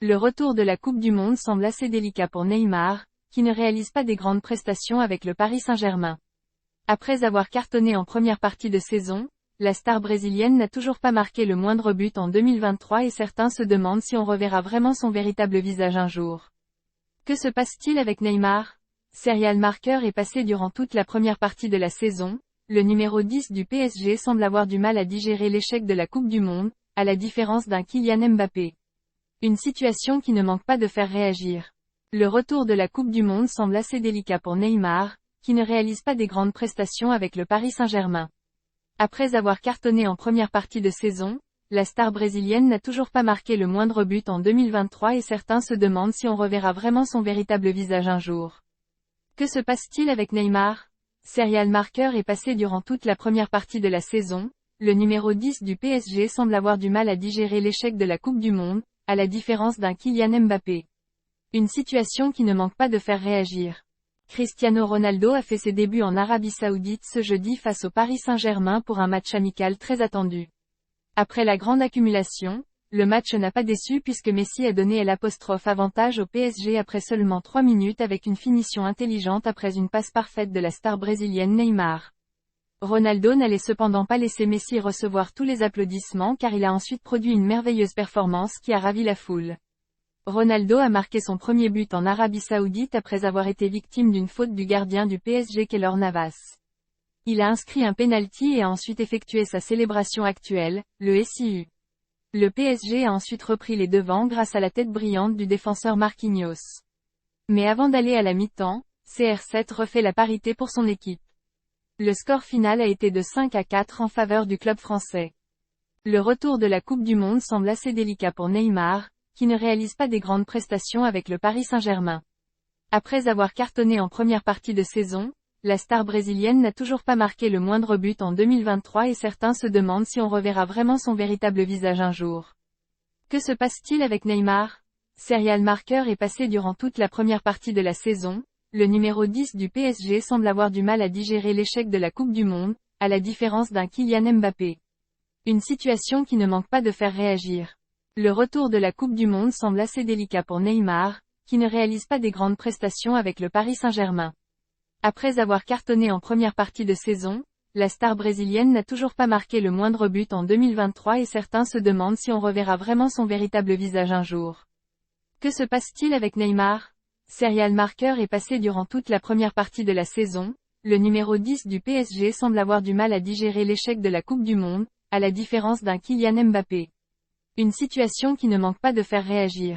Le retour de la Coupe du Monde semble assez délicat pour Neymar, qui ne réalise pas des grandes prestations avec le Paris Saint-Germain. Après avoir cartonné en première partie de saison, la star brésilienne n'a toujours pas marqué le moindre but en 2023 et certains se demandent si on reverra vraiment son véritable visage un jour. Que se passe-t-il avec Neymar? Serial marqueur est passé durant toute la première partie de la saison, le numéro 10 du PSG semble avoir du mal à digérer l'échec de la Coupe du Monde, à la différence d'un Kylian Mbappé. Une situation qui ne manque pas de faire réagir. Le retour de la Coupe du Monde semble assez délicat pour Neymar, qui ne réalise pas des grandes prestations avec le Paris Saint-Germain. Après avoir cartonné en première partie de saison, la star brésilienne n'a toujours pas marqué le moindre but en 2023 et certains se demandent si on reverra vraiment son véritable visage un jour. Que se passe-t-il avec Neymar? Serial marqueur est passé durant toute la première partie de la saison, le numéro 10 du PSG semble avoir du mal à digérer l'échec de la Coupe du Monde, à la différence d'un Kylian Mbappé. Une situation qui ne manque pas de faire réagir. Cristiano Ronaldo a fait ses débuts en Arabie Saoudite ce jeudi face au Paris Saint-Germain pour un match amical très attendu. Après la grande accumulation, le match n'a pas déçu puisque Messi a donné l'avantage au PSG après seulement 3 minutes avec une finition intelligente après une passe parfaite de la star brésilienne Neymar. Ronaldo n'allait cependant pas laisser Messi recevoir tous les applaudissements car il a ensuite produit une merveilleuse performance qui a ravi la foule. Ronaldo a marqué son premier but en Arabie Saoudite après avoir été victime d'une faute du gardien du PSG Keylor Navas. Il a inscrit un penalty et a ensuite effectué sa célébration actuelle, le SIU. Le PSG a ensuite repris les devants grâce à la tête brillante du défenseur Marquinhos. Mais avant d'aller à la mi-temps, CR7 refait la parité pour son équipe. Le score final a été de 5-4 en faveur du club français. Le retour de la Coupe du Monde semble assez délicat pour Neymar, qui ne réalise pas des grandes prestations avec le Paris Saint-Germain. Après avoir cartonné en première partie de saison, la star brésilienne n'a toujours pas marqué le moindre but en 2023 et certains se demandent si on reverra vraiment son véritable visage un jour. Que se passe-t-il avec Neymar? Serial marqueur est passé durant toute la première partie de la saison, le numéro 10 du PSG semble avoir du mal à digérer l'échec de la Coupe du Monde, à la différence d'un Kylian Mbappé. Une situation qui ne manque pas de faire réagir. Le retour de la Coupe du Monde semble assez délicat pour Neymar, qui ne réalise pas des grandes prestations avec le Paris Saint-Germain. Après avoir cartonné en première partie de saison, la star brésilienne n'a toujours pas marqué le moindre but en 2023 et certains se demandent si on reverra vraiment son véritable visage un jour. Que se passe-t-il avec Neymar? Serial marqueur est passé durant toute la première partie de la saison, le numéro 10 du PSG semble avoir du mal à digérer l'échec de la Coupe du Monde, à la différence d'un Kylian Mbappé. Une situation qui ne manque pas de faire réagir.